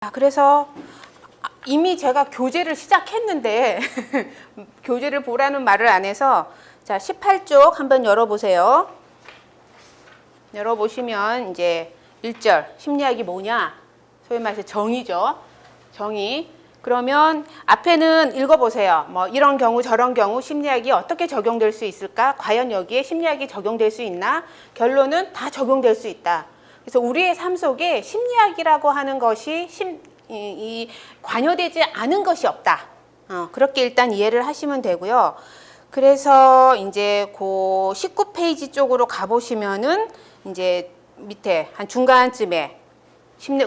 그래서 이미 제가 교재를 시작했는데 교재를 보라는 말을 안 해서 자 18쪽 한번 열어보세요. 열어보시면 이제 1절 심리학이 뭐냐? 소위 말해서 정의죠. 정의. 그러면 앞에는 읽어보세요. 뭐 이런 경우 저런 경우 심리학이 어떻게 적용될 수 있을까? 과연 여기에 심리학이 적용될 수 있나? 결론은 다 적용될 수 있다. 그래서 우리의 삶 속에 심리학이라고 하는 것이 관여되지 않은 것이 없다. 그렇게 일단 이해를 하시면 되고요. 그래서 이제 그 19페이지 쪽으로 가보시면은 이제 밑에 한 중간쯤에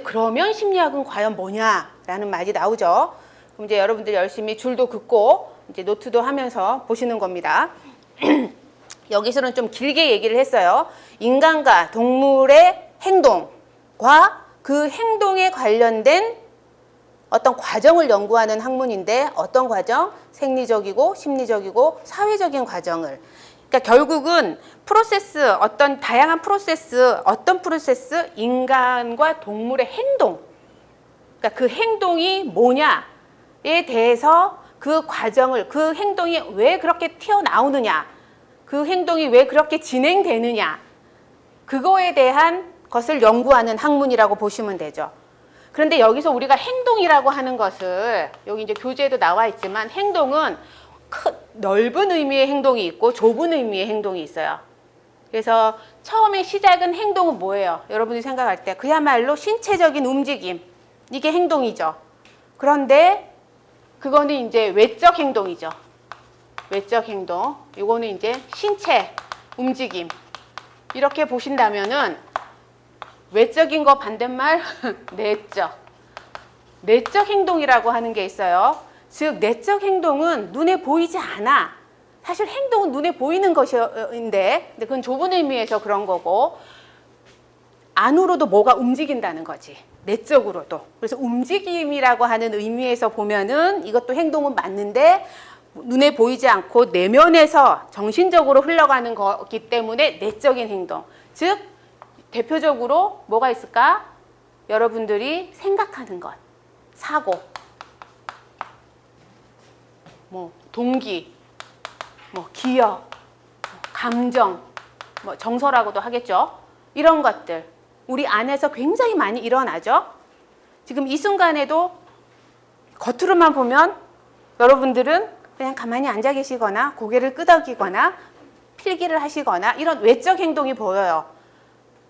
그러면 심리학은 과연 뭐냐라는 말이 나오죠. 그럼 이제 여러분들 열심히 줄도 긋고 이제 노트도 하면서 보시는 겁니다. 여기서는 좀 길게 얘기를 했어요. 인간과 동물의 행동과 그 행동에 관련된 어떤 과정을 연구하는 학문인데 어떤 과정? 생리적이고 심리적이고 사회적인 과정을. 그러니까 결국은 프로세스, 어떤 다양한 프로세스, 어떤 프로세스? 인간과 동물의 행동. 그러니까 그 행동이 뭐냐에 대해서 그 과정을, 그 행동이 왜 그렇게 튀어나오느냐, 그 행동이 왜 그렇게 진행되느냐, 그거에 대한 것을 연구하는 학문이라고 보시면 되죠. 그런데 여기서 우리가 행동이라고 하는 것을 여기 이제 교재에도 나와 있지만 행동은 넓은 의미의 행동이 있고 좁은 의미의 행동이 있어요. 그래서 처음에 시작은 행동은 뭐예요? 여러분이 생각할 때 그야말로 신체적인 움직임. 이게 행동이죠. 그런데 그거는 이제 외적 행동이죠. 외적 행동. 이거는 이제 신체 움직임. 이렇게 보신다면은 외적인 거 반대말 내적. 내적 행동이라고 하는 게 있어요. 즉 내적 행동은 눈에 보이지 않아. 사실 행동은 눈에 보이는 것인데 그건 좁은 의미에서 그런 거고 안으로도 뭐가 움직인다는 거지. 내적으로도. 그래서 움직임이라고 하는 의미에서 보면은 이것도 행동은 맞는데 눈에 보이지 않고 내면에서 정신적으로 흘러가는 거기 때문에 내적인 행동. 즉 대표적으로 뭐가 있을까? 여러분들이 생각하는 것, 사고, 뭐 동기, 뭐 기억, 감정, 뭐 정서라고도 하겠죠. 이런 것들 우리 안에서 굉장히 많이 일어나죠. 지금 이 순간에도 겉으로만 보면 여러분들은 그냥 가만히 앉아 계시거나 고개를 끄덕이거나 필기를 하시거나 이런 외적 행동이 보여요.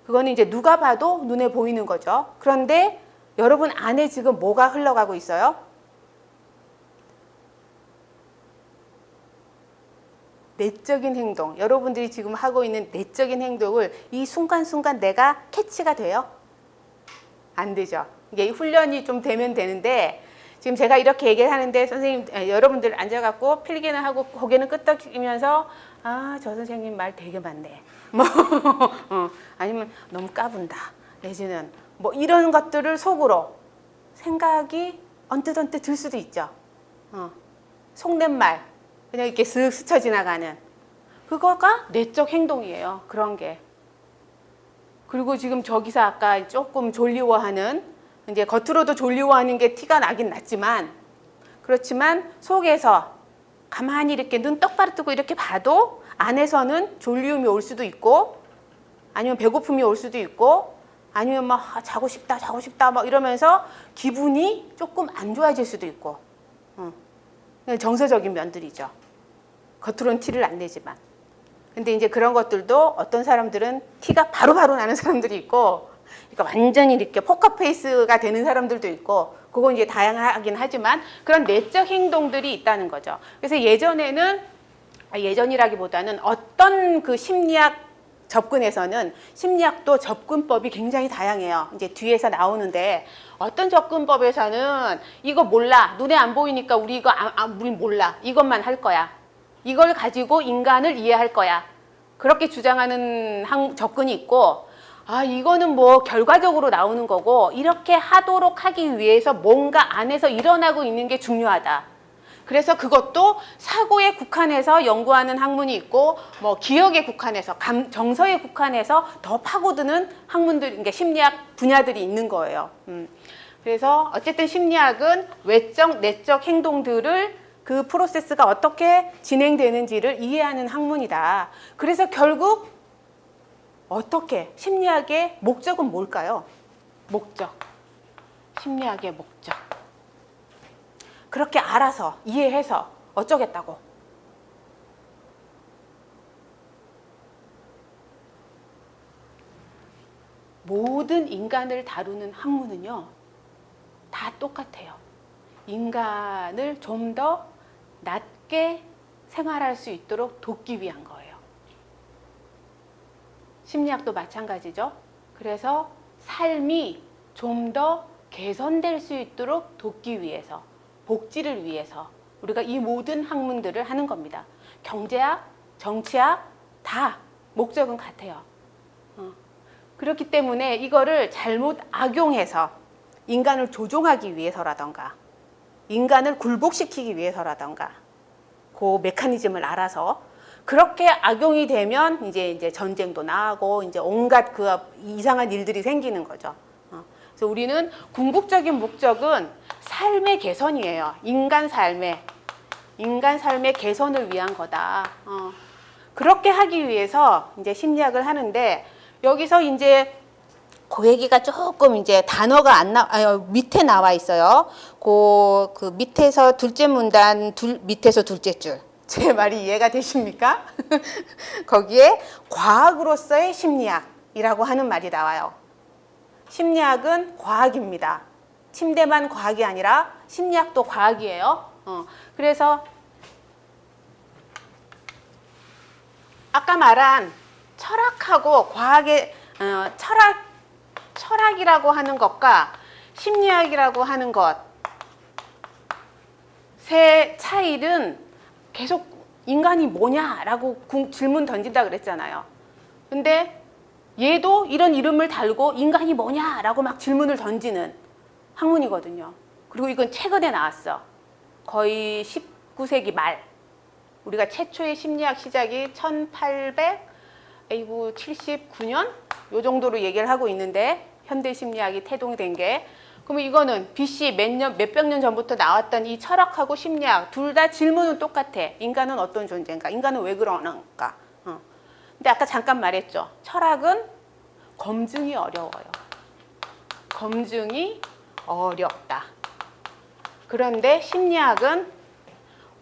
그거는 이제 누가 봐도 눈에 보이는 거죠. 그런데 여러분 안에 지금 뭐가 흘러가고 있어요? 내적인 행동. 여러분들이 지금 하고 있는 내적인 행동을 이 순간순간 내가 캐치가 돼요? 안 되죠. 이게 훈련이 좀 되면 되는데 지금 제가 이렇게 얘기를 하는데 선생님, 여러분들 앉아갖고 필기는 하고 고개는 끄덕이면서 저 선생님 말 되게 많네. 뭐 아니면 너무 까분다. 내지는 뭐 이런 것들을 속으로 생각이 언뜻언뜻 들 수도 있죠. 속낸말 그냥 이렇게 쓱 스쳐 지나가는 그거가 내적 행동이에요. 그런 게. 그리고 지금 저기서 아까 조금 졸리워하는 이제 겉으로도 졸리워하는 게 티가 나긴 났지만 그렇지만 속에서 가만히 이렇게 눈 똑바로 뜨고 이렇게 봐도 안에서는 졸리움이 올 수도 있고 아니면 배고픔이 올 수도 있고 아니면 막 자고 싶다 막 이러면서 기분이 조금 안 좋아질 수도 있고 정서적인 면들이죠. 겉으로는 티를 안 내지만 근데 이제 그런 것들도 어떤 사람들은 티가 바로바로 나는 사람들이 있고 그러니까 완전히 이렇게 포커페이스가 되는 사람들도 있고 그건 이제 다양하긴 하지만 그런 내적 행동들이 있다는 거죠. 그래서 예전이라기보다는 어떤 그 심리학 접근에서는 심리학도 접근법이 굉장히 다양해요. 이제 뒤에서 나오는데 어떤 접근법에서는 이거 몰라. 눈에 안 보이니까 우리 이거 우리 몰라. 이것만 할 거야. 이걸 가지고 인간을 이해할 거야. 그렇게 주장하는 접근이 있고 이거는 뭐 결과적으로 나오는 거고 이렇게 하도록 하기 위해서 뭔가 안에서 일어나고 있는 게 중요하다. 그래서 그것도 사고에 국한해서 연구하는 학문이 있고 뭐 기억에 국한해서 정서에 국한해서 더 파고드는 학문들, 그러니까 심리학 분야들이 있는 거예요. 그래서 어쨌든 심리학은 외적, 내적 행동들을 그 프로세스가 어떻게 진행되는지를 이해하는 학문이다. 그래서 결국 어떻게 심리학의 목적은 뭘까요? 목적. 심리학의 목적. 그렇게 알아서 이해해서 어쩌겠다고. 모든 인간을 다루는 학문은요, 다 똑같아요. 인간을 좀 더 낮게 생활할 수 있도록 돕기 위한 거예요. 심리학도 마찬가지죠. 그래서 삶이 좀 더 개선될 수 있도록 돕기 위해서, 복지를 위해서 우리가 이 모든 학문들을 하는 겁니다. 경제학, 정치학 다 목적은 같아요. 그렇기 때문에 이거를 잘못 악용해서 인간을 조종하기 위해서라던가 인간을 굴복시키기 위해서라던가 그 메커니즘을 알아서 그렇게 악용이 되면 이제 전쟁도 나고 이제 온갖 그 이상한 일들이 생기는 거죠. 그래서 우리는 궁극적인 목적은 삶의 개선이에요. 인간 삶의 개선을 위한 거다. 그렇게 하기 위해서 이제 심리학을 하는데 여기서 이제 그 얘기가 조금 이제 단어가 밑에 나와 있어요. 그 밑에서 둘째 문단 밑에서 둘째 줄. 제 말이 이해가 되십니까? 거기에 과학으로서의 심리학이라고 하는 말이 나와요. 심리학은 과학입니다. 침대만 과학이 아니라 심리학도 과학이에요. 그래서 아까 말한 철학하고 과학의 철학이라고 하는 것과 심리학이라고 하는 것의 차이는 계속 인간이 뭐냐라고 질문 던진다 그랬잖아요. 근데 얘도 이런 이름을 달고 인간이 뭐냐라고 막 질문을 던지는 학문이거든요. 그리고 이건 최근에 나왔어. 거의 19세기 말. 우리가 최초의 심리학 시작이 1879년 요 정도로 얘기를 하고 있는데 현대 심리학이 태동이 된 게, 그러면 이거는 BC 몇백 년 전부터 나왔던 이 철학하고 심리학 둘 다 질문은 똑같아. 인간은 어떤 존재인가? 인간은 왜 그러는가? 근데 아까 잠깐 말했죠. 철학은 검증이 어려워요. 검증이 어렵다. 그런데 심리학은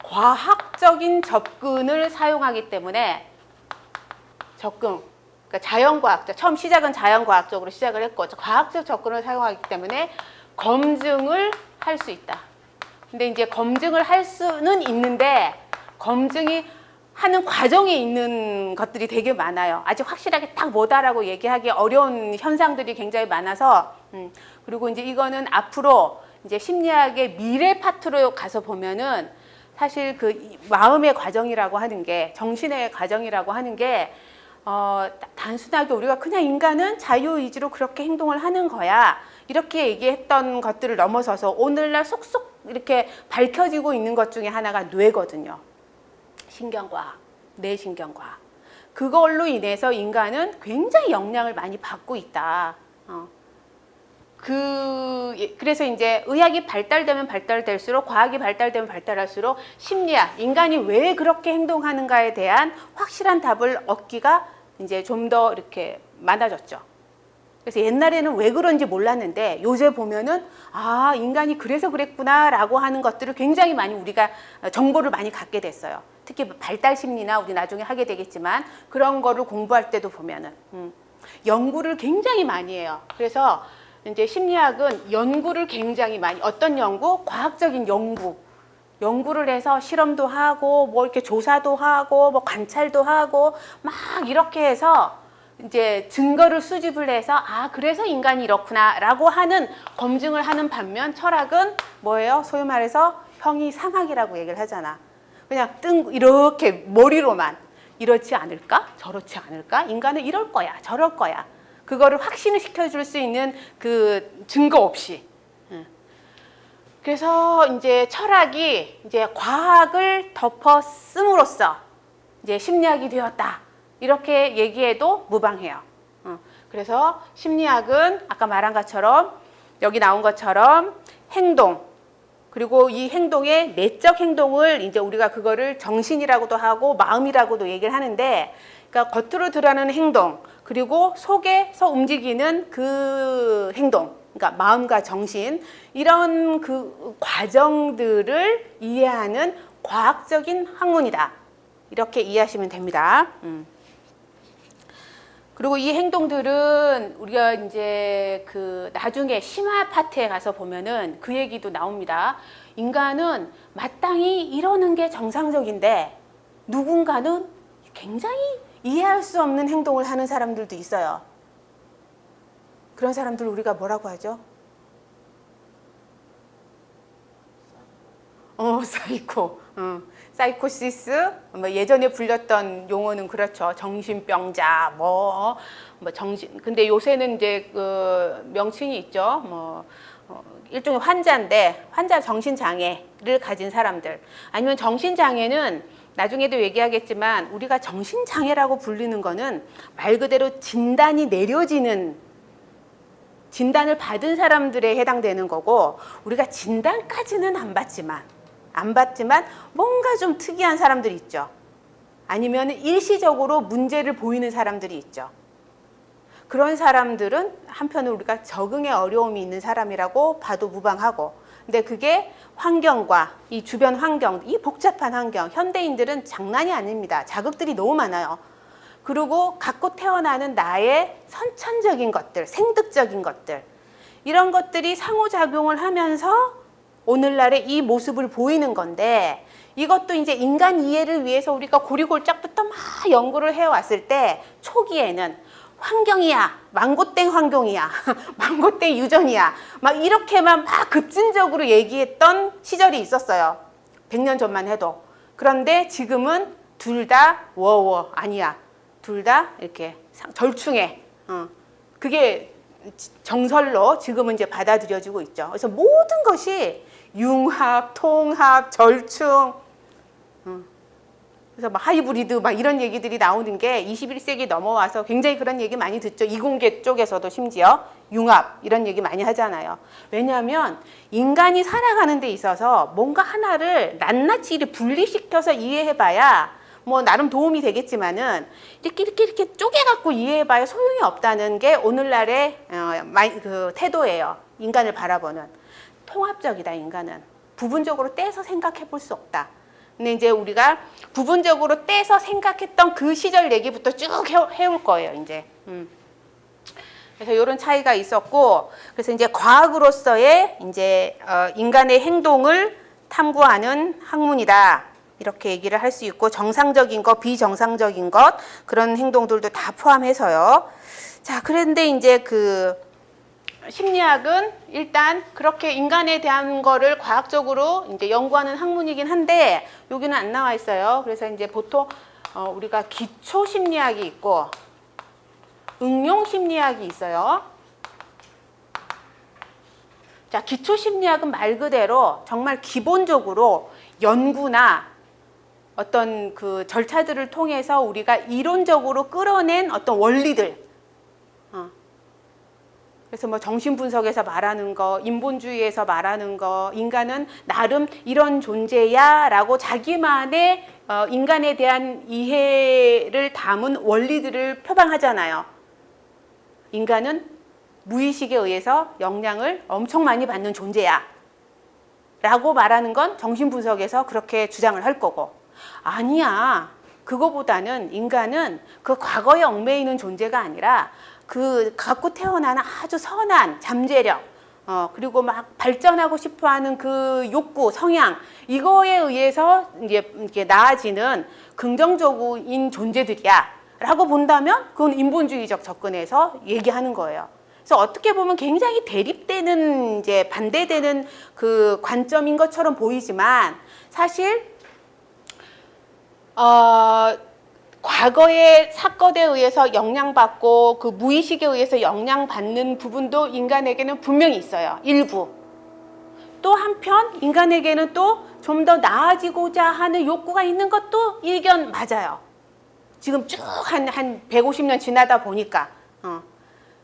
과학적인 접근을 사용하기 때문에 그러니까 자연과학적, 처음 시작은 자연과학적으로 시작을 했고 과학적 접근을 사용하기 때문에 검증을 할 수 있다. 근데 이제 검증을 할 수는 있는데 검증이 하는 과정에 있는 것들이 되게 많아요. 아직 확실하게 딱 뭐다라고 얘기하기 어려운 현상들이 굉장히 많아서 그리고 이제 이거는 앞으로 이제 심리학의 미래 파트로 가서 보면은 사실 그 마음의 과정이라고 하는 게, 정신의 과정이라고 하는 게 단순하게 우리가 그냥 인간은 자유의지로 그렇게 행동을 하는 거야 이렇게 얘기했던 것들을 넘어서서 오늘날 속속 이렇게 밝혀지고 있는 것 중에 하나가 뇌거든요. 신경과학, 뇌신경과학. 그걸로 인해서 인간은 굉장히 영향을 많이 받고 있다. 그래서 이제 의학이 발달되면 발달될수록, 과학이 발달되면 발달할수록 심리학, 인간이 왜 그렇게 행동하는가에 대한 확실한 답을 얻기가 이제 좀 더 이렇게 많아졌죠. 그래서 옛날에는 왜 그런지 몰랐는데 요새 보면은 인간이 그래서 그랬구나라고 하는 것들을 굉장히 많이 우리가 정보를 많이 갖게 됐어요. 특히 발달 심리나 우리 나중에 하게 되겠지만 그런 거를 공부할 때도 보면은 연구를 굉장히 많이 해요. 그래서 이제 심리학은 연구를 굉장히 많이, 어떤 연구? 과학적인 연구를 해서 실험도 하고 뭐 이렇게 조사도 하고 뭐 관찰도 하고 막 이렇게 해서 이제 증거를 수집을 해서 그래서 인간이 이렇구나라고 하는 검증을 하는 반면 철학은 뭐예요? 소위 말해서 형이상학이라고 얘기를 하잖아. 그냥 이렇게 머리로만 이렇지 않을까? 저렇지 않을까? 인간은 이럴 거야, 저럴 거야. 그거를 확신을 시켜줄 수 있는 그 증거 없이. 그래서 이제 철학이 이제 과학을 덮어 씀으로써 이제 심리학이 되었다. 이렇게 얘기해도 무방해요. 그래서 심리학은 아까 말한 것처럼 여기 나온 것처럼 행동, 그리고 이 행동의 내적 행동을 이제 우리가 그거를 정신이라고도 하고 마음이라고도 얘기를 하는데, 그러니까 겉으로 드러나는 행동, 그리고 속에서 움직이는 그 행동, 그러니까 마음과 정신, 이런 그 과정들을 이해하는 과학적인 학문이다. 이렇게 이해하시면 됩니다. 그리고 이 행동들은 우리가 이제 그 나중에 심화 파트에 가서 보면은 그 얘기도 나옵니다. 인간은 마땅히 이러는 게 정상적인데 누군가는 굉장히 이해할 수 없는 행동을 하는 사람들도 있어요. 그런 사람들 우리가 뭐라고 하죠? 사이코. 사이코시스, 뭐 예전에 불렸던 용어는 그렇죠. 정신병자, 정신. 근데 요새는 이제 그 명칭이 있죠. 일종의 환자인데, 환자 정신장애를 가진 사람들. 아니면 정신장애는 나중에도 얘기하겠지만, 우리가 정신장애라고 부르는 거는 말 그대로 진단이 내려지는, 진단을 받은 사람들에 해당되는 거고, 우리가 진단까지는 안 받지만 뭔가 좀 특이한 사람들이 있죠. 아니면 일시적으로 문제를 보이는 사람들이 있죠. 그런 사람들은 한편으로 우리가 적응에 어려움이 있는 사람이라고 봐도 무방하고, 근데 그게 환경과 이 주변 환경, 이 복잡한 환경, 현대인들은 장난이 아닙니다. 자극들이 너무 많아요. 그리고 갖고 태어나는 나의 선천적인 것들, 생득적인 것들, 이런 것들이 상호작용을 하면서 오늘날의 이 모습을 보이는 건데, 이것도 이제 인간 이해를 위해서 우리가 고리골짝부터 막 연구를 해왔을 때, 초기에는 환경이야, 망고땡 환경이야, 망고땡 유전이야, 막 이렇게만 막 급진적으로 얘기했던 시절이 있었어요. 100년 전만 해도. 그런데 지금은 둘 다 아니야. 둘 다 이렇게 절충해. 그게 정설로 지금은 이제 받아들여지고 있죠. 그래서 모든 것이 융합, 통합, 절충, 그래서 막 하이브리드 막 이런 얘기들이 나오는 게 21세기 넘어와서 굉장히 그런 얘기 많이 듣죠. 이공계 쪽에서도 심지어 융합 이런 얘기 많이 하잖아요. 왜냐하면 인간이 살아가는 데 있어서 뭔가 하나를 낱낱이 분리시켜서 이해해봐야 뭐 나름 도움이 되겠지만은 이렇게 쪼개갖고 이해해봐야 소용이 없다는 게 오늘날의 그 태도예요. 인간을 바라보는. 통합적이다, 인간은. 부분적으로 떼서 생각해 볼 수 없다. 근데 이제 우리가 부분적으로 떼서 생각했던 그 시절 얘기부터 쭉 해올 거예요, 이제. 그래서 이런 차이가 있었고, 그래서 이제 과학으로서의 이제 인간의 행동을 탐구하는 학문이다. 이렇게 얘기를 할 수 있고, 정상적인 것, 비정상적인 것, 그런 행동들도 다 포함해서요. 자, 그런데 이제 그 심리학은 일단 그렇게 인간에 대한 거를 과학적으로 이제 연구하는 학문이긴 한데, 여기는 안 나와 있어요. 그래서 이제 보통 우리가 기초 심리학이 있고 응용 심리학이 있어요. 자, 기초 심리학은 말 그대로 정말 기본적으로 연구나 어떤 그 절차들을 통해서 우리가 이론적으로 끌어낸 어떤 원리들, 그래서 뭐 정신분석에서 말하는 거, 인본주의에서 말하는 거, 인간은 나름 이런 존재야 라고 자기만의 인간에 대한 이해를 담은 원리들을 표방하잖아요. 인간은 무의식에 의해서 영향을 엄청 많이 받는 존재야 라고 말하는 건 정신분석에서 그렇게 주장을 할 거고, 아니야, 그거보다는 인간은 그 과거에 얽매이는 존재가 아니라 그 갖고 태어나는 아주 선한 잠재력, 그리고 막 발전하고 싶어하는 그 욕구, 성향, 이거에 의해서 이제 이렇게 나아지는 긍정적인 존재들이야라고 본다면 그건 인본주의적 접근에서 얘기하는 거예요. 그래서 어떻게 보면 굉장히 대립되는 이제 반대되는 그 관점인 것처럼 보이지만 사실 과거의 사건에 의해서 영향받고 그 무의식에 의해서 영향받는 부분도 인간에게는 분명히 있어요. 일부. 또 한편 인간에게는 또 좀 더 나아지고자 하는 욕구가 있는 것도 일견 맞아요. 지금 쭉 한 150년 지나다 보니까.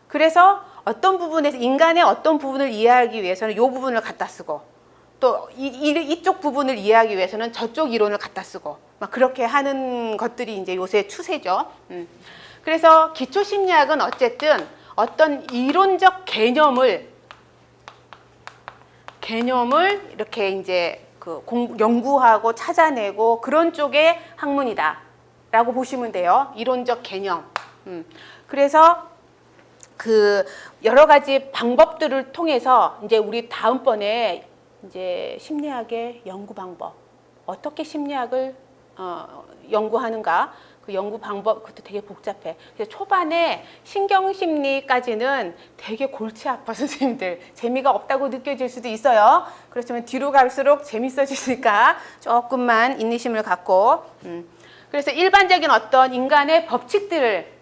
그래서 어떤 부분에서 인간의 어떤 부분을 이해하기 위해서는 이 부분을 갖다 쓰고 또 이쪽 부분을 이해하기 위해서는 저쪽 이론을 갖다 쓰고 막 그렇게 하는 것들이 이제 요새 추세죠. 그래서 기초 심리학은 어쨌든 어떤 이론적 개념을 이렇게 이제 연구하고 찾아내고 그런 쪽의 학문이다라고 보시면 돼요. 이론적 개념. 그래서 그 여러 가지 방법들을 통해서 이제 우리 다음번에 이제 심리학의 연구 방법, 어떻게 심리학을 연구하는가, 그 연구 방법 그것도 되게 복잡해. 그래서 초반에 신경심리까지는 되게 골치 아파 선생님들. 재미가 없다고 느껴질 수도 있어요. 그렇지만 뒤로 갈수록 재밌어지니까 조금만 인내심을 갖고. 그래서 일반적인 어떤 인간의 법칙들을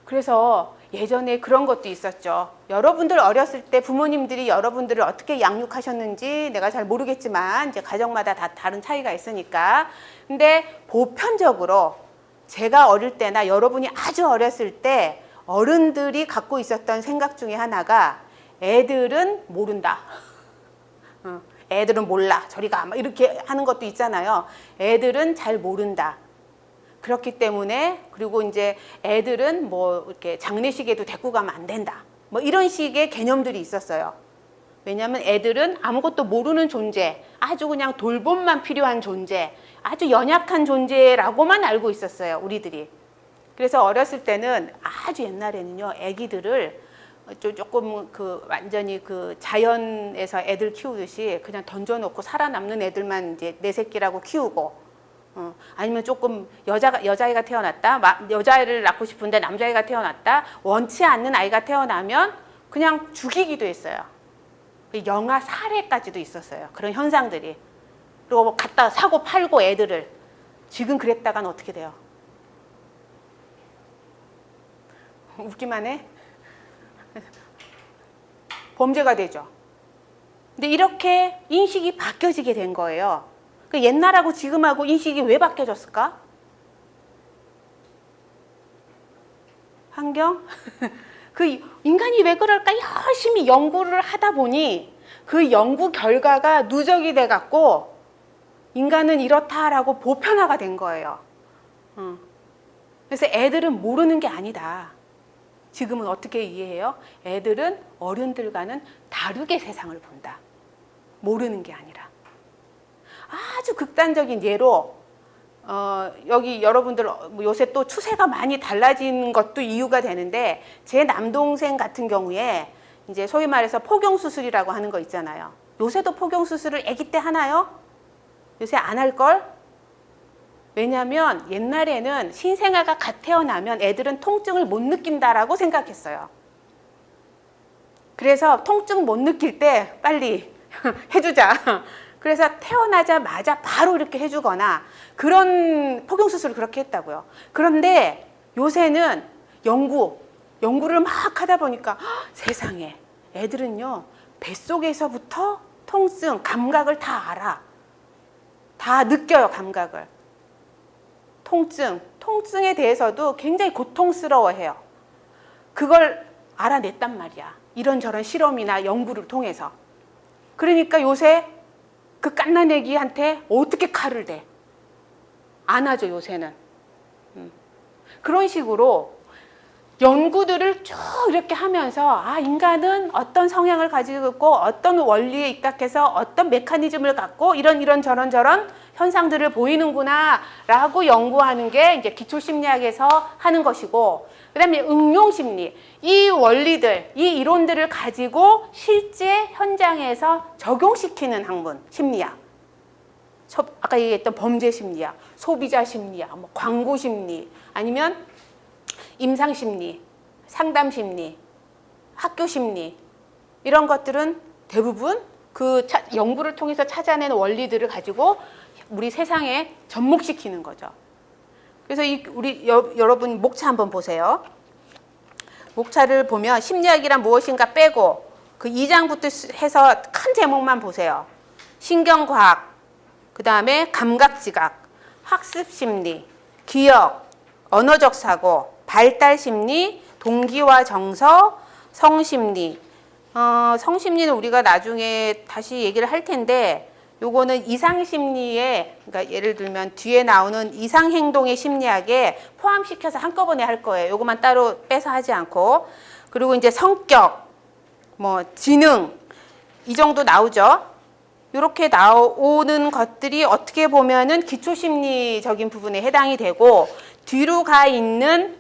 그래서 예전에 그런 것도 있었죠. 여러분들 어렸을 때 부모님들이 여러분들을 어떻게 양육하셨는지 내가 잘 모르겠지만 이제 가정마다 다 다른 차이가 있으니까. 근데 보편적으로 제가 어릴 때나 여러분이 아주 어렸을 때 어른들이 갖고 있었던 생각 중에 하나가 애들은 모른다. 애들은 몰라. 저리 가. 막 이렇게 하는 것도 있잖아요. 애들은 잘 모른다. 그렇기 때문에 그리고 이제 애들은 뭐 이렇게 장례식에도 데리고 가면 안 된다. 뭐 이런 식의 개념들이 있었어요. 왜냐하면 애들은 아무것도 모르는 존재, 아주 그냥 돌봄만 필요한 존재, 아주 연약한 존재라고만 알고 있었어요, 우리들이. 그래서 어렸을 때는 아주 옛날에는요, 애기들을 조금 완전히 자연에서 애들 키우듯이 그냥 던져놓고 살아남는 애들만 이제 내 새끼라고 키우고, 아니면 조금 여자아이가 태어났다, 여자아이를 낳고 싶은데 남자아이가 태어났다, 원치 않는 아이가 태어나면 그냥 죽이기도 했어요. 영아 살해까지도 있었어요. 그런 현상들이. 그리고 뭐 갖다 사고 팔고 애들을. 지금 그랬다간 어떻게 돼요? 웃기만 해? 범죄가 되죠. 근데 이렇게 인식이 바뀌어지게 된 거예요. 옛날하고 지금하고 인식이 왜 바뀌어졌을까? 환경? 인간이 왜 그럴까? 열심히 연구를 하다 보니 그 연구 결과가 누적이 돼 갖고 인간은 이렇다라고 보편화가 된 거예요. 그래서 애들은 모르는 게 아니다. 지금은 어떻게 이해해요? 애들은 어른들과는 다르게 세상을 본다. 모르는 게 아니라. 아주 극단적인 예로 여기 여러분들 요새 또 추세가 많이 달라진 것도 이유가 되는데, 제 남동생 같은 경우에 이제 소위 말해서 포경수술이라고 하는 거 있잖아요. 요새도 포경수술을 아기 때 하나요? 요새 안 할걸? 왜냐하면 옛날에는 신생아가 갓 태어나면 애들은 통증을 못 느낀다라고 생각했어요. 그래서 통증 못 느낄 때 빨리 해주자. 그래서 태어나자마자 바로 이렇게 해주거나 그런 포경수술을 그렇게 했다고요. 그런데 요새는 연구를 막 하다 보니까 세상에 애들은요 뱃속에서부터 통증, 감각을 다 알아. 다 느껴요, 감각을. 통증에 대해서도 굉장히 고통스러워해요. 그걸 알아냈단 말이야. 이런저런 실험이나 연구를 통해서. 그러니까 요새 그 갓난 애기한테 어떻게 칼을 대? 안 하죠, 요새는. 그런 식으로 연구들을 쭉 이렇게 하면서 인간은 어떤 성향을 가지고 있고 어떤 원리에 입각해서 어떤 메커니즘을 갖고 이런 저런 현상들을 보이는구나 라고 연구하는 게 이제 기초심리학에서 하는 것이고, 그 다음에 응용심리, 이 원리들, 이 이론들을 가지고 실제 현장에서 적용시키는 학문, 심리학. 아까 얘기했던 범죄심리학, 소비자심리학, 뭐 광고심리, 아니면 임상심리, 상담심리, 학교심리, 이런 것들은 대부분 그 연구를 통해서 찾아낸 원리들을 가지고 우리 세상에 접목시키는 거죠. 그래서 우리 여러분 목차 한번 보세요. 목차를 보면 심리학이란 무엇인가 빼고 그 2장부터 해서 큰 제목만 보세요. 신경과학, 그 다음에 감각지각, 학습심리, 기억, 언어적 사고, 발달심리, 동기와 정서, 성심리. 성심리는 우리가 나중에 다시 얘기를 할 텐데, 요거는 이상심리에, 그러니까 예를 들면 뒤에 나오는 이상행동의 심리학에 포함시켜서 한꺼번에 할 거예요. 요거만 따로 빼서 하지 않고. 그리고 이제 성격, 뭐 지능, 이 정도 나오죠. 이렇게 나오는 것들이 어떻게 보면은 기초심리적인 부분에 해당이 되고, 뒤로 가 있는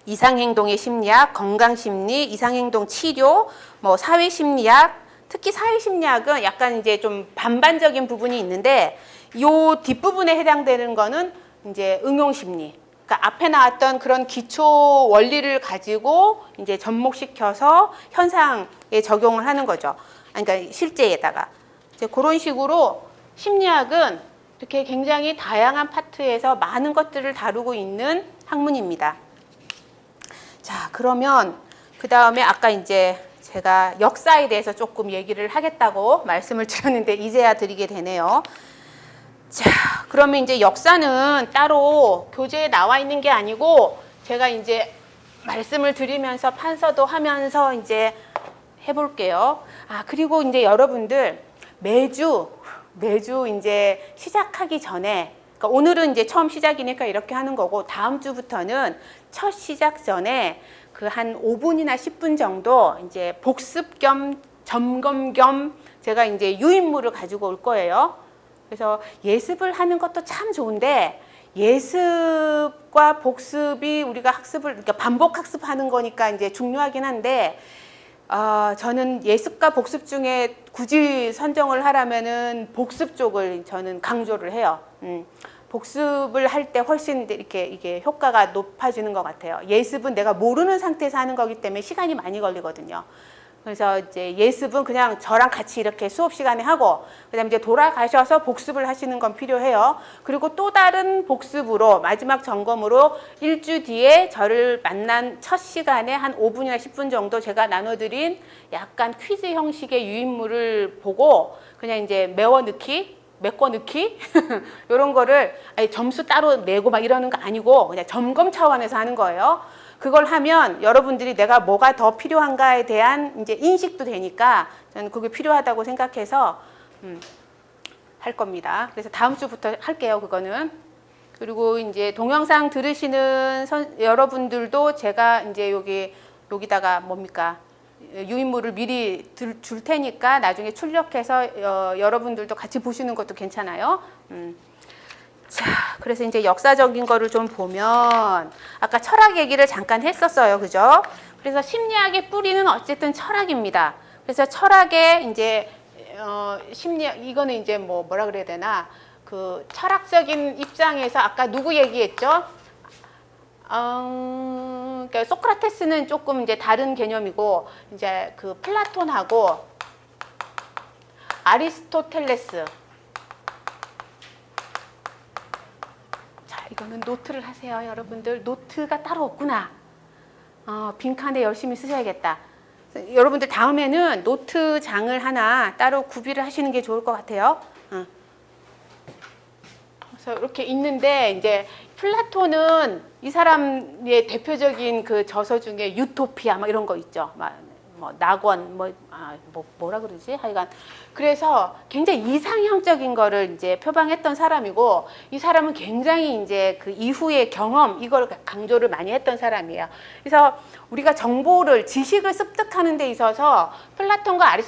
이상행동의 심리학, 건강심리, 이상행동 치료, 뭐 사회심리학, 특히 사회심리학은 약간 이제 좀 반반적인 부분이 있는데, 요 뒷부분에 해당되는 거는 이제 응용심리. 그러니까 앞에 나왔던 그런 기초 원리를 가지고 이제 접목시켜서 현상에 적용을 하는 거죠. 그러니까 실제에다가. 이제 그런 식으로 심리학은 이렇게 굉장히 다양한 파트에서 많은 것들을 다루고 있는 학문입니다. 자, 그러면 그 다음에 아까 이제 제가 역사에 대해서 조금 얘기를 하겠다고 말씀을 드렸는데 이제야 드리게 되네요. 자, 그러면 이제 역사는 따로 교재에 나와 있는 게 아니고 제가 이제 말씀을 드리면서 판서도 하면서 이제 해볼게요. 그리고 이제 여러분들 매주 이제 시작하기 전에, 그러니까 오늘은 이제 처음 시작이니까 이렇게 하는 거고, 다음 주부터는 첫 시작 전에 그 한 5분이나 10분 정도 이제 복습 겸 점검 겸 제가 이제 유인물을 가지고 올 거예요. 그래서 예습을 하는 것도 참 좋은데, 예습과 복습이 우리가 학습을, 그러니까 반복 학습하는 거니까 이제 중요하긴 한데, 저는 예습과 복습 중에 굳이 선정을 하라면은 복습 쪽을 저는 강조를 해요. 복습을 할 때 훨씬 이게 효과가 높아지는 것 같아요. 예습은 내가 모르는 상태에서 하는 거기 때문에 시간이 많이 걸리거든요. 그래서 이제 예습은 그냥 저랑 같이 이렇게 수업 시간에 하고, 그다음에 이제 돌아가셔서 복습을 하시는 건 필요해요. 그리고 또 다른 복습으로 마지막 점검으로 일주 뒤에 저를 만난 첫 시간에 한 5분이나 10분 정도 제가 나눠드린 약간 퀴즈 형식의 유인물을 보고 그냥 이제 메꿔 넣기 이런 거를 점수 따로 내고 막 이러는 거 아니고 그냥 점검 차원에서 하는 거예요. 그걸 하면 여러분들이 내가 뭐가 더 필요한가에 대한 이제 인식도 되니까 저는 그게 필요하다고 생각해서 할 겁니다. 그래서 다음 주부터 할게요, 그거는. 그리고 이제 동영상 들으시는 여러분들도 제가 이제 여기다가 뭡니까? 유인물을 미리 줄 테니까 나중에 출력해서 여러분들도 같이 보시는 것도 괜찮아요. 자, 그래서 이제 역사적인 거를 좀 보면 아까 철학 얘기를 잠깐 했었어요, 그죠? 그래서 심리학의 뿌리는 어쨌든 철학입니다. 그래서 철학의 이제 심리학, 이거는 이제 뭐라 그래야 되나, 그 철학적인 입장에서 아까 누구 얘기했죠? 그러니까 소크라테스는 조금 이제 다른 개념이고, 이제 그 플라톤하고 아리스토텔레스. 자, 이거는 노트를 하세요, 여러분들. 노트가 따로 없구나. 빈칸에 열심히 쓰셔야겠다. 여러분들 다음에는 노트장을 하나 따로 구비를 하시는 게 좋을 것 같아요. 그래서 이렇게 있는데, 이제 플라톤은 이 사람의 대표적인 그 저서 중에 유토피아 막 이런 거 있죠. 뭐 낙원 뭐라 그러지? 하여간 그래서 굉장히 이상형적인 거를 이제 표방했던 사람이고, 이 사람은 굉장히 이제 그 이후의 경험 이걸 강조를 많이 했던 사람이에요. 그래서 우리가 정보를 지식을 습득하는 데 있어서 플라톤과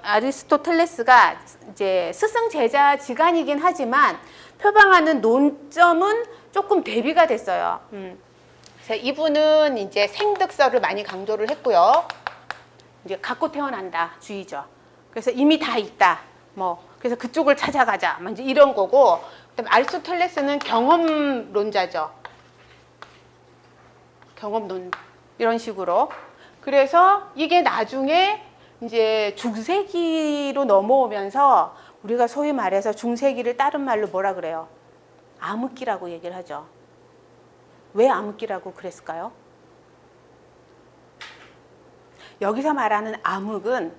아리스토텔레스가 이제 스승 제자 지간이긴 하지만 표방하는 논점은 조금 대비가 됐어요. 그래서 이분은 이제 생득설을 많이 강조를 했고요. 이제 갖고 태어난다 주의죠. 그래서 이미 다 있다. 그래서 그쪽을 찾아가자. 이제 이런 거고, 그다음에 아리스토텔레스는 경험론자죠. 경험론 이런 식으로. 그래서 이게 나중에 이제 중세기로 넘어오면서 우리가 소위 말해서 중세기를 다른 말로 뭐라 그래요? 암흑기라고 얘기를 하죠. 왜 암흑기라고 그랬을까요? 여기서 말하는 암흑은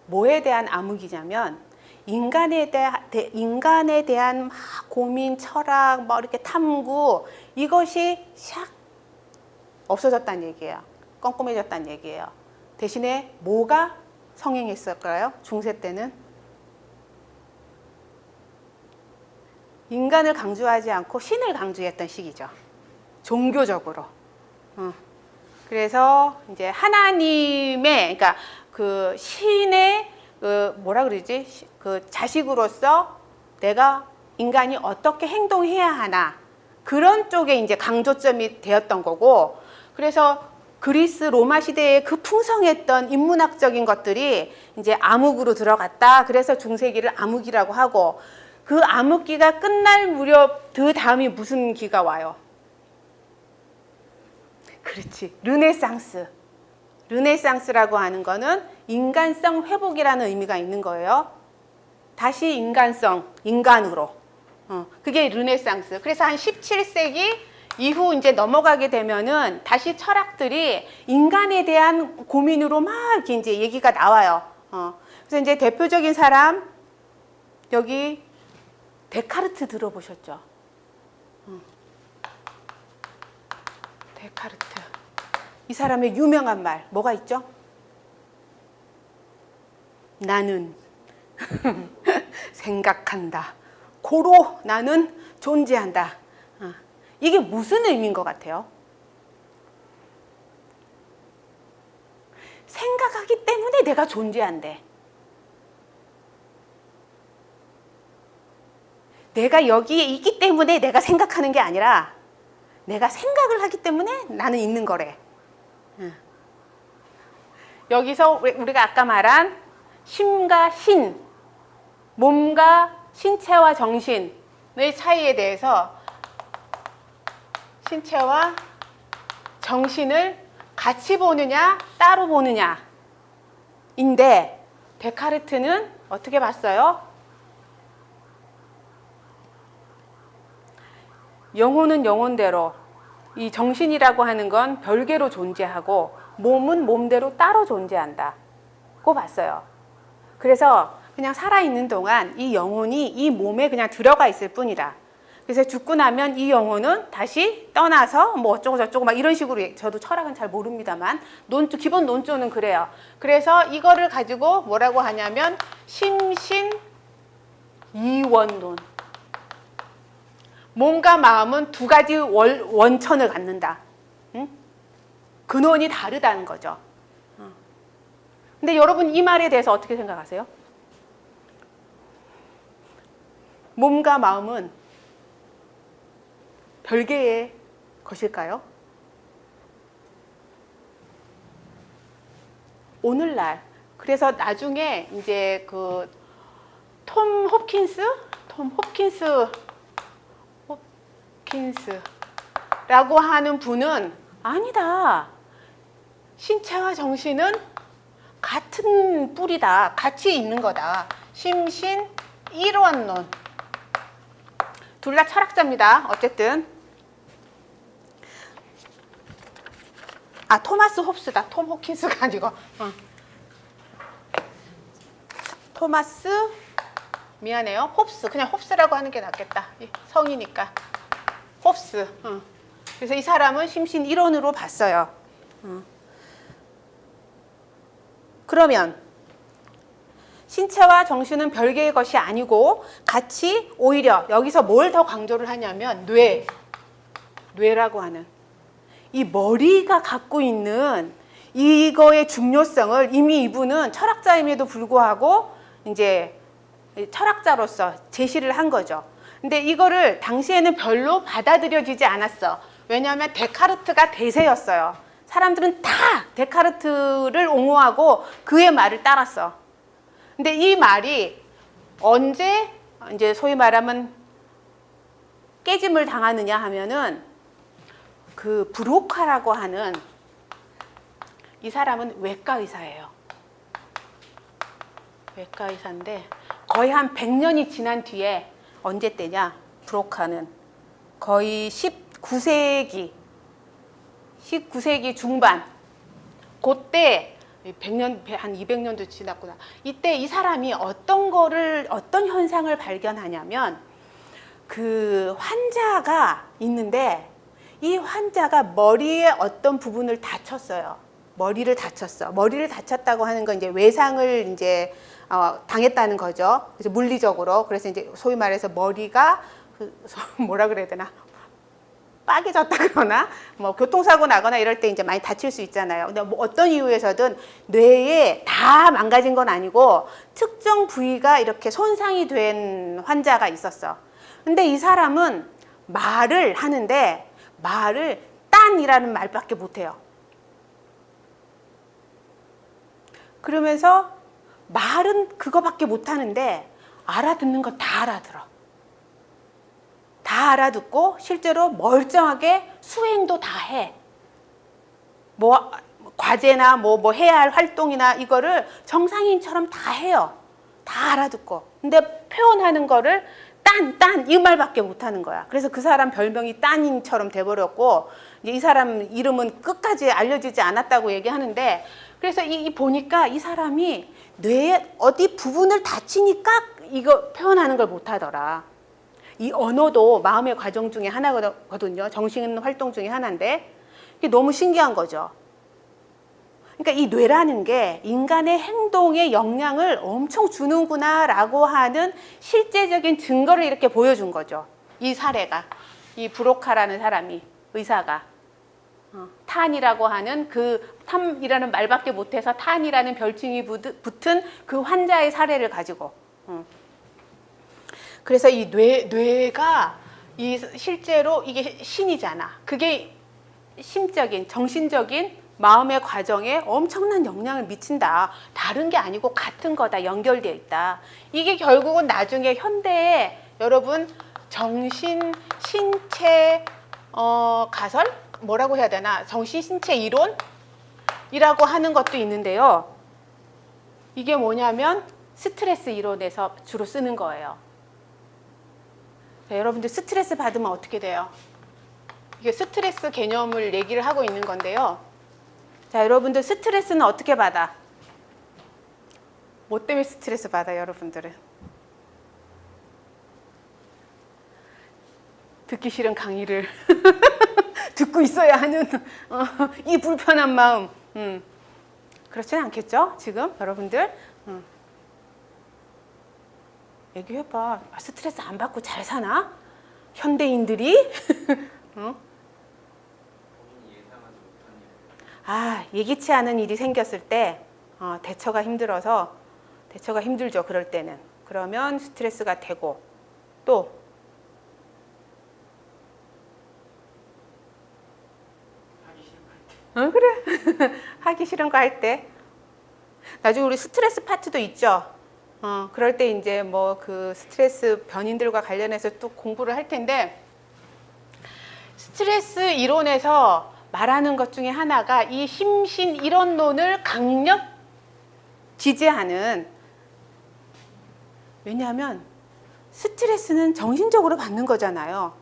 뭐에 대한 암흑이냐면 인간에 대한 막 고민, 철학, 이렇게 탐구, 이것이 샥 없어졌다는 얘기예요. 껌껌해졌다는 얘기예요. 대신에 뭐가 성행했을까요? 중세 때는 인간을 강조하지 않고 신을 강조했던 시기죠. 종교적으로. 그래서 이제 하나님의, 그러니까 그 신의 뭐라 그러지? 그 자식으로서 내가 인간이 어떻게 행동해야 하나, 그런 쪽에 이제 강조점이 되었던 거고, 그래서 그리스 로마 시대에 그 풍성했던 인문학적인 것들이 이제 암흑으로 들어갔다. 그래서 중세기를 암흑이라고 하고, 그 암흑기가 끝날 무렵 그 다음이 무슨 기가 와요? 그렇지, 르네상스. 르네상스라고 하는 거는 인간성 회복이라는 의미가 있는 거예요. 다시 인간성, 인간으로. 그게 르네상스. 그래서 한 17세기 이후 이제 넘어가게 되면은 다시 철학들이 인간에 대한 고민으로 막 이렇게 이제 얘기가 나와요. 그래서 이제 대표적인 사람, 여기 데카르트 들어보셨죠? 데카르트. 이 사람의 유명한 말, 뭐가 있죠? 나는 생각한다. 고로 나는 존재한다. 이게 무슨 의미인 것 같아요? 생각하기 때문에 내가 존재한대. 내가 여기에 있기 때문에 내가 생각하는 게 아니라 내가 생각을 하기 때문에 나는 있는 거래. 여기서 우리가 아까 말한 심과 신, 몸과 신체와 정신의 차이에 대해서 신체와 정신을 같이 보느냐 따로 보느냐 인데, 데카르트는 어떻게 봤어요? 영혼은 영혼대로, 이 정신이라고 하는 건 별개로 존재하고 몸은 몸대로 따로 존재한다고 봤어요. 그래서 그냥 살아있는 동안 이 영혼이 이 몸에 그냥 들어가 있을 뿐이다. 그래서 죽고 나면 이 영혼은 다시 떠나서 뭐 어쩌고 저쩌고 막 이런 식으로, 저도 철학은 잘 모릅니다만 기본 논조는 그래요. 그래서 이거를 가지고 뭐라고 하냐면 심신이원론. 몸과 마음은 두 가지 원천을 갖는다. 근원이 다르다는 거죠. 근데 여러분 이 말에 대해서 어떻게 생각하세요? 몸과 마음은 별개의 것일까요? 오늘날, 그래서 나중에 이제 그 톰 홉킨스라고 하는 분은 아니다. 신체와 정신은 같은 뿌리다. 같이 있는 거다. 심신 일원론. 둘 다 철학자입니다. 어쨌든. 토마스 홉스다. 톰 호킨스가 아니고. 토마스, 미안해요. 홉스. 그냥 홉스라고 하는 게 낫겠다. 성이니까. 홉스. 그래서 이 사람은 심신 일원으로 봤어요. 그러면 신체와 정신은 별개의 것이 아니고 같이, 오히려 여기서 뭘 더 강조를 하냐면 뇌라고 하는 이 머리가 갖고 있는 이거의 중요성을 이미 이분은 철학자임에도 불구하고 이제 철학자로서 제시를 한 거죠. 근데 이거를 당시에는 별로 받아들여지지 않았어. 왜냐하면 데카르트가 대세였어요. 사람들은 다 데카르트를 옹호하고 그의 말을 따랐어. 근데 이 말이 언제 이제 소위 말하면 깨짐을 당하느냐 하면은, 그 브로카라고 하는 이 사람은 외과 의사예요. 외과 의사인데 거의 한 100년이 지난 뒤에, 언제 때냐, 브로카는 거의 19세기 중반, 그때 100년, 한 200년도 지났구나. 이때 이 사람이 어떤 현상을 발견하냐면, 그 환자가 있는데 이 환자가 머리에 어떤 부분을 다쳤어요. 머리를 다쳤어. 머리를 다쳤다고 하는 건 이제 외상을 이제 당했다는 거죠. 그래서 물리적으로. 그래서 이제 소위 말해서 머리가 뭐라 그래야 되나? 빠개졌다 그러나 뭐 교통사고 나거나 이럴 때 이제 많이 다칠 수 있잖아요. 근데 뭐 어떤 이유에서든 뇌에 다 망가진 건 아니고 특정 부위가 이렇게 손상이 된 환자가 있었어. 근데 이 사람은 말을 하는데 말을 딴이라는 말밖에 못해요. 그러면서 말은 그거밖에 못하는데 알아듣는 건 다 알아들어. 다 알아듣고 실제로 멀쩡하게 수행도 다 해. 뭐 과제나 뭐 해야 할 활동이나 이거를 정상인처럼 다 해요. 다 알아듣고. 근데 표현하는 거를 딴 이 말밖에 못하는 거야. 그래서 그 사람 별명이 딴인처럼 돼버렸고 이제 이 사람 이름은 끝까지 알려지지 않았다고 얘기하는데 그래서 보니까 이 사람이 뇌에 어디 부분을 다치니까 이거 표현하는 걸 못하더라. 이 언어도 마음의 과정 중에 하나거든요. 정신 활동 중에 하나인데 이게 너무 신기한 거죠. 그러니까 이 뇌라는 게 인간의 행동에 영향을 엄청 주는구나라고 하는 실제적인 증거를 이렇게 보여준 거죠. 이 사례가 이 브로카라는 사람이 의사가 탄이라고 하는 그 탐이라는 말밖에 못해서 탄이라는 별칭이 붙은 그 환자의 사례를 가지고 그래서 이 뇌가 실제로 이게 신이잖아. 그게 심적인, 정신적인 마음의 과정에 엄청난 영향을 미친다. 다른 게 아니고 같은 거다. 연결되어 있다. 이게 결국은 나중에 현대에 여러분 정신, 신체, 가설? 뭐라고 해야 되나? 정신, 신체 이론이라고 하는 것도 있는데요. 이게 뭐냐면 스트레스 이론에서 주로 쓰는 거예요. 자, 여러분들 스트레스 받으면 어떻게 돼요? 이게 스트레스 개념을 얘기를 하고 있는 건데요. 자, 여러분들 스트레스는 어떻게 받아? 뭐 때문에 스트레스 받아, 여러분들은? 듣기 싫은 강의를 듣고 있어야 하는 이 불편한 마음. 그렇지는 않겠죠? 지금 여러분들? 얘기해봐. 스트레스 안 받고 잘 사나? 현대인들이? 예기치 않은 일이 생겼을 때 대처가 힘들어서 대처가 힘들죠. 그럴 때는. 그러면 스트레스가 되고 또 그래. 하기 싫은 거 할 때. 나중에 우리 스트레스 파트도 있죠. 그럴 때 이제 뭐 그 스트레스 변인들과 관련해서 또 공부를 할 텐데 스트레스 이론에서 말하는 것 중에 하나가 이 심신 이론론을 강력 지지하는 왜냐하면 스트레스는 정신적으로 받는 거잖아요.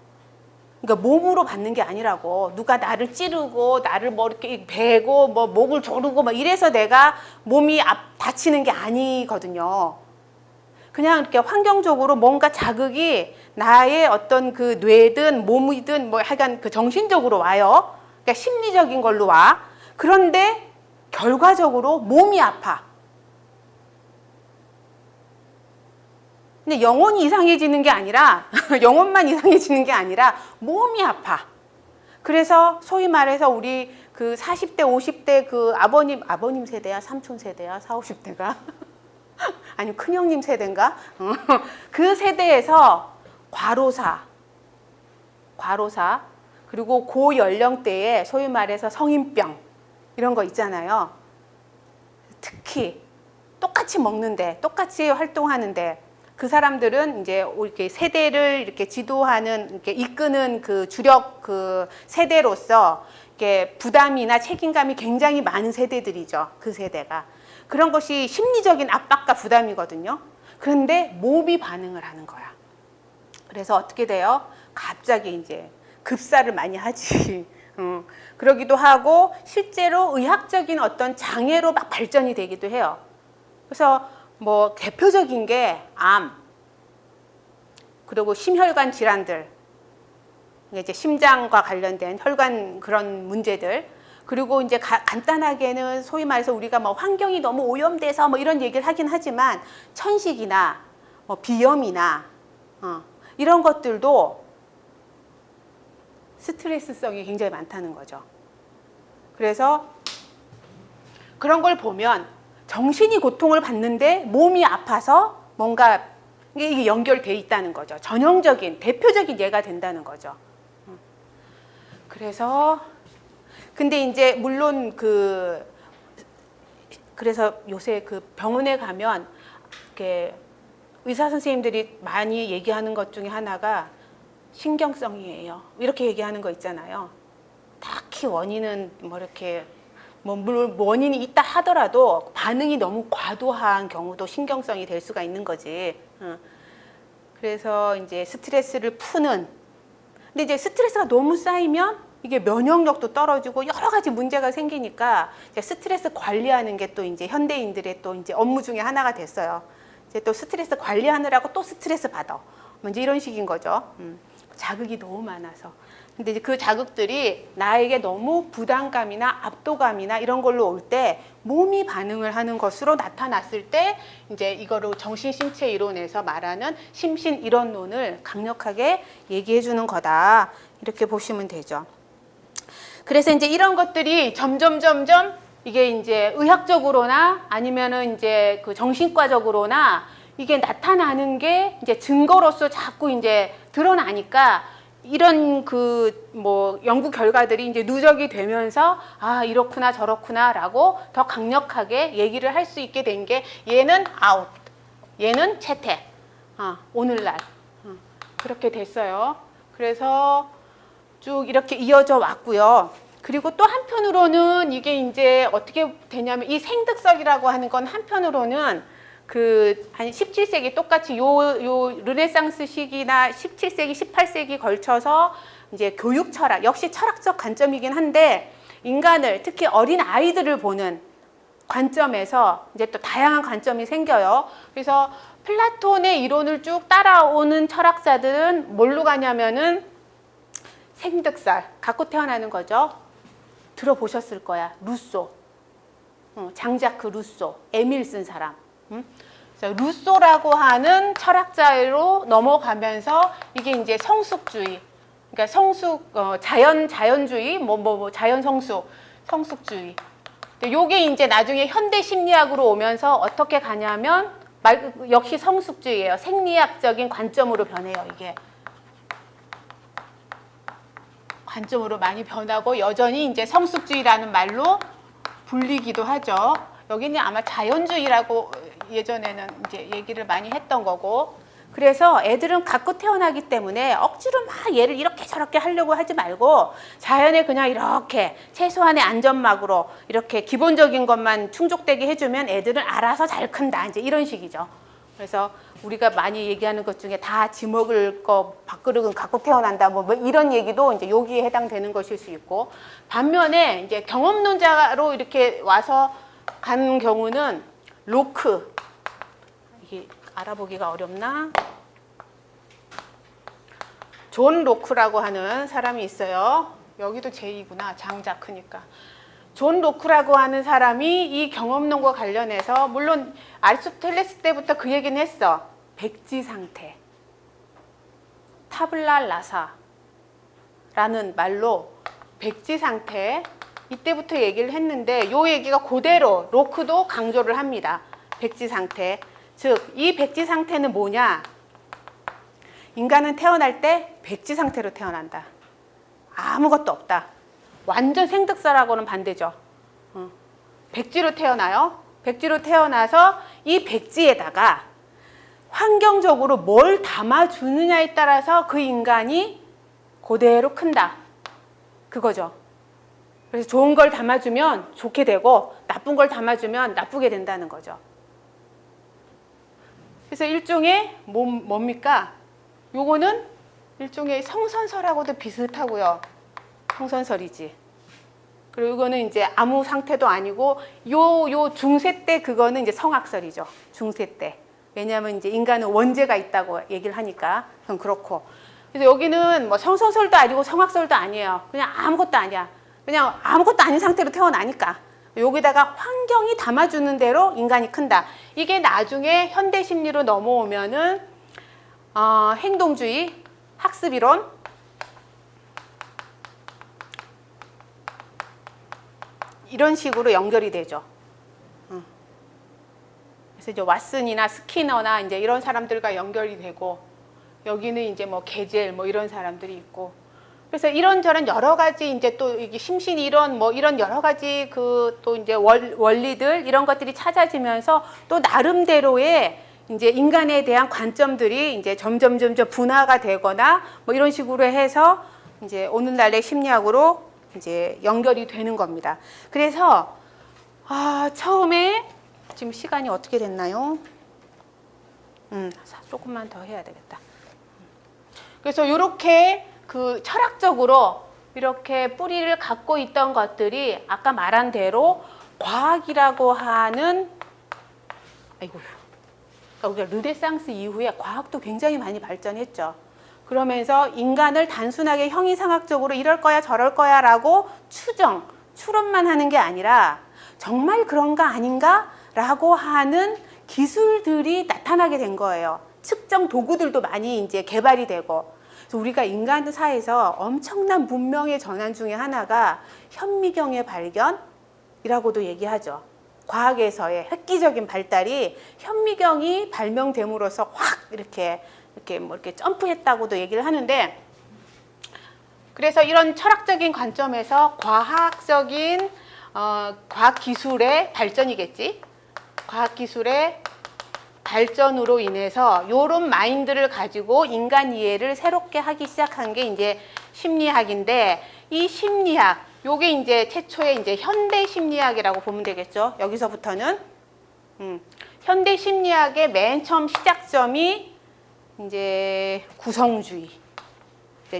그러니까 몸으로 받는 게 아니라고 누가 나를 찌르고 나를 뭐 이렇게 베고 뭐 목을 조르고 막 이래서 내가 몸이 다치는 게 아니거든요. 그냥 이렇게 환경적으로 뭔가 자극이 나의 어떤 그 뇌든 몸이든 뭐 하여간 그 정신적으로 와요. 그러니까 심리적인 걸로 와. 그런데 결과적으로 몸이 아파. 근데 영혼이 이상해지는 게 아니라 영혼만 이상해지는 게 아니라 몸이 아파. 그래서 소위 말해서 우리 그 40대 50대 그 아버님 세대야 삼촌 세대야 40, 50대가 아니면 큰형님 세대인가? 그 세대에서 과로사 그리고 고연령대에 소위 말해서 성인병 이런 거 있잖아요. 특히 똑같이 먹는데 똑같이 활동하는데 그 사람들은 이제 이렇게 세대를 이렇게 지도하는 이렇게 이끄는 그 주력 그 세대로서 이렇게 부담이나 책임감이 굉장히 많은 세대들이죠. 그 세대가. 그런 것이 심리적인 압박과 부담이거든요. 그런데 몸이 반응을 하는 거야. 그래서 어떻게 돼요? 갑자기 이제 급사를 많이 하지. 그러기도 하고 실제로 의학적인 어떤 장애로 막 발전이 되기도 해요. 그래서 뭐 대표적인 게 암, 그리고 심혈관 질환들, 이제 심장과 관련된 혈관 그런 문제들, 그리고 이제 간단하게는 소위 말해서 우리가 뭐 환경이 너무 오염돼서 뭐 이런 얘기를 하긴 하지만 천식이나 뭐 비염이나 이런 것들도 스트레스성이 굉장히 많다는 거죠. 그래서 그런 걸 보면 정신이 고통을 받는데 몸이 아파서 뭔가 이게 연결돼 있다는 거죠. 전형적인 대표적인 예가 된다는 거죠. 그래서 근데 이제 물론 그래서 요새 그 병원에 가면 이렇게 의사 선생님들이 많이 얘기하는 것 중에 하나가 신경성이에요. 이렇게 얘기하는 거 있잖아요. 딱히 원인은 뭐 이렇게 뭐 물론 원인이 있다 하더라도 반응이 너무 과도한 경우도 신경성이 될 수가 있는 거지. 그래서 이제 스트레스를 푸는. 근데 이제 스트레스가 너무 쌓이면 이게 면역력도 떨어지고 여러 가지 문제가 생기니까 이제 스트레스 관리하는 게 또 이제 현대인들의 또 이제 업무 중에 하나가 됐어요. 이제 또 스트레스 관리하느라고 또 스트레스 받아. 뭐 이제 이런 식인 거죠. 자극이 너무 많아서. 근데 이제 그 자극들이 나에게 너무 부담감이나 압도감이나 이런 걸로 올 때 몸이 반응을 하는 것으로 나타났을 때 이제 이거를 정신신체 이론에서 말하는 심신 이론론을 강력하게 얘기해 주는 거다. 이렇게 보시면 되죠. 그래서 이제 이런 것들이 점점 이게 이제 의학적으로나 아니면은 이제 그 정신과적으로나 이게 나타나는 게 이제 증거로서 자꾸 이제 드러나니까 이런 그 뭐 연구 결과들이 이제 누적이 되면서 아 이렇구나 저렇구나라고 더 강력하게 얘기를 할 수 있게 된 게 얘는 아웃, 얘는 채택, 오늘날 그렇게 됐어요. 그래서 쭉 이렇게 이어져 왔고요. 그리고 또 한편으로는 이게 이제 어떻게 되냐면 이 생득설이라고 하는 건 한편으로는 한 17세기 똑같이 요 르네상스 시기나 17세기, 18세기 걸쳐서 이제 교육 철학, 역시 철학적 관점이긴 한데 인간을 특히 어린 아이들을 보는 관점에서 이제 또 다양한 관점이 생겨요. 그래서 플라톤의 이론을 쭉 따라오는 철학자들은 뭘로 가냐면은 생득설, 갖고 태어나는 거죠. 들어보셨을 거야. 루소, 장자크 루소, 에밀 쓴 사람. 루소라고 하는 철학자로 넘어가면서 이게 이제 성숙주의, 그러니까 자연주의, 자연 성숙주의. 요게 이제 나중에 현대 심리학으로 오면서 어떻게 가냐면 역시 성숙주의예요. 생리학적인 관점으로 변해요. 이게 관점으로 많이 변하고 여전히 이제 성숙주의라는 말로 불리기도 하죠. 여기는 아마 자연주의라고 예전에는 이제 얘기를 많이 했던 거고. 그래서 애들은 갖고 태어나기 때문에 억지로 막 얘를 이렇게 저렇게 하려고 하지 말고 자연에 그냥 이렇게 최소한의 안전막으로 이렇게 기본적인 것만 충족되게 해주면 애들은 알아서 잘 큰다. 이제 이런 식이죠. 그래서 우리가 많이 얘기하는 것 중에 다 쥐먹을 거 밥그릇은 갖고 태어난다. 뭐 이런 얘기도 이제 여기에 해당되는 것일 수 있고. 반면에 이제 경험론자로 이렇게 와서 간 경우는 로크. 이게 알아보기가 어렵나? 존 로크라고 하는 사람이 있어요. 여기도 J구나. 장자크니까. 존 로크라고 하는 사람이 이 경험론과 관련해서 물론 아리스토텔레스 때부터 그 얘기는 했어. 백지 상태, 타블라 라사라는 말로 백지 상태 이때부터 얘기를 했는데 요 얘기가 그대로 로크도 강조를 합니다. 백지 상태. 즉, 이 백지 상태는 뭐냐? 인간은 태어날 때 백지 상태로 태어난다. 아무것도 없다. 완전 생득설하고는 반대죠. 백지로 태어나요. 백지로 태어나서 이 백지에다가 환경적으로 뭘 담아주느냐에 따라서 그 인간이 그대로 큰다. 그거죠. 그래서 좋은 걸 담아주면 좋게 되고 나쁜 걸 담아주면 나쁘게 된다는 거죠. 그래서 일종의 뭡니까? 요거는 일종의 성선설하고도 비슷하고요. 성선설이지. 그리고 이거는 이제 아무 상태도 아니고 요 중세 때 그거는 이제 성악설이죠. 중세 때. 왜냐하면 이제 인간은 원죄가 있다고 얘기를 하니까 그건 그렇고. 그래서 여기는 뭐 성선설도 아니고 성악설도 아니에요. 그냥 아무것도 아니야. 그냥 아무것도 아닌 상태로 태어나니까. 여기다가 환경이 담아주는 대로 인간이 큰다. 이게 나중에 현대 심리로 넘어오면은 행동주의, 학습이론, 이런 식으로 연결이 되죠. 그래서 이제 왓슨이나 스키너나 이제 이런 사람들과 연결이 되고, 여기는 이제 뭐 게젤 뭐 이런 사람들이 있고, 그래서 이런저런 여러 가지 이제 또 이게 심신 이론 뭐 이런 여러 가지 그 또 이제 원리들 이런 것들이 찾아지면서 또 나름대로의 이제 인간에 대한 관점들이 이제 점점 분화가 되거나 뭐 이런 식으로 해서 이제 오늘날의 심리학으로 이제 연결이 되는 겁니다. 그래서 처음에 지금 시간이 어떻게 됐나요? 조금만 더 해야 되겠다. 그래서 이렇게 그 철학적으로 이렇게 뿌리를 갖고 있던 것들이 아까 말한 대로 과학이라고 하는, 아이고, 그러니까 우리가 르네상스 이후에 과학도 굉장히 많이 발전했죠. 그러면서 인간을 단순하게 형이상학적으로 이럴 거야 저럴 거야 라고 추론만 하는 게 아니라 정말 그런가 아닌가 라고 하는 기술들이 나타나게 된 거예요. 측정 도구들도 많이 이제 개발이 되고. 그래서 우리가 인간사에서 엄청난 문명의 전환 중에 하나가 현미경의 발견이라고도 얘기하죠. 과학에서의 획기적인 발달이 현미경이 발명됨으로써 확 이렇게 점프했다고도 얘기를 하는데, 그래서 이런 철학적인 관점에서 과학적인 과학 기술의 발전이겠지. 과학 기술의 발전으로 인해서 이런 마인드를 가지고 인간 이해를 새롭게 하기 시작한 게 이제 심리학인데, 이 심리학, 요게 이제 최초의 이제 현대 심리학이라고 보면 되겠죠. 여기서부터는 현대 심리학의 맨 처음 시작점이 이제 구성주의.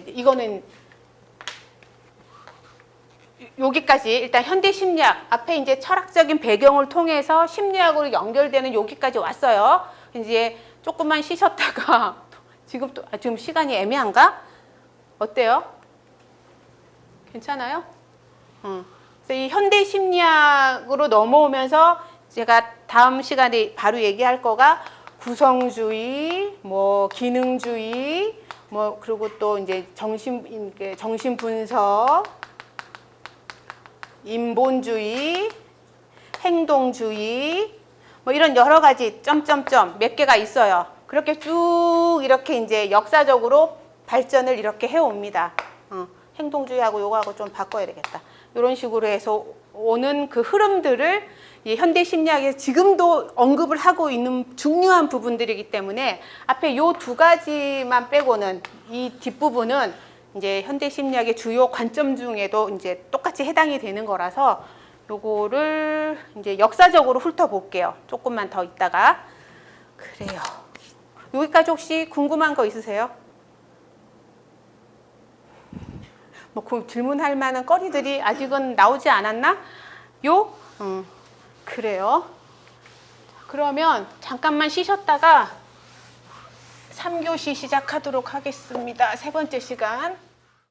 이거는 여기까지 일단 현대 심리학 앞에 이제 철학적인 배경을 통해서 심리학으로 연결되는 여기까지 왔어요. 이제 조금만 쉬셨다가 지금 시간이 애매한가? 어때요? 괜찮아요? 그래서 이 현대 심리학으로 넘어오면서 제가 다음 시간에 바로 얘기할 거가 구성주의, 뭐 기능주의, 뭐 그리고 또 이제 정신 분석, 인본주의, 행동주의, 뭐 이런 여러 가지 점점점 몇 개가 있어요. 그렇게 쭉 이렇게 이제 역사적으로 발전을 이렇게 해옵니다. 행동주의하고 요거하고 좀 바꿔야 되겠다. 이런 식으로 해서 오는 그 흐름들을 이 현대 심리학에서 지금도 언급을 하고 있는 중요한 부분들이기 때문에 앞에 요 두 가지만 빼고는 이 뒷부분은 이제 현대 심리학의 주요 관점 중에도 이제 똑같이 해당이 되는 거라서 요거를 이제 역사적으로 훑어볼게요. 조금만 더 있다가. 그래요. 여기까지 혹시 궁금한 거 있으세요? 뭐 질문할 만한 거리들이 아직은 나오지 않았나? 그래요. 그러면 잠깐만 쉬셨다가 3교시 시작하도록 하겠습니다. 세 번째 시간.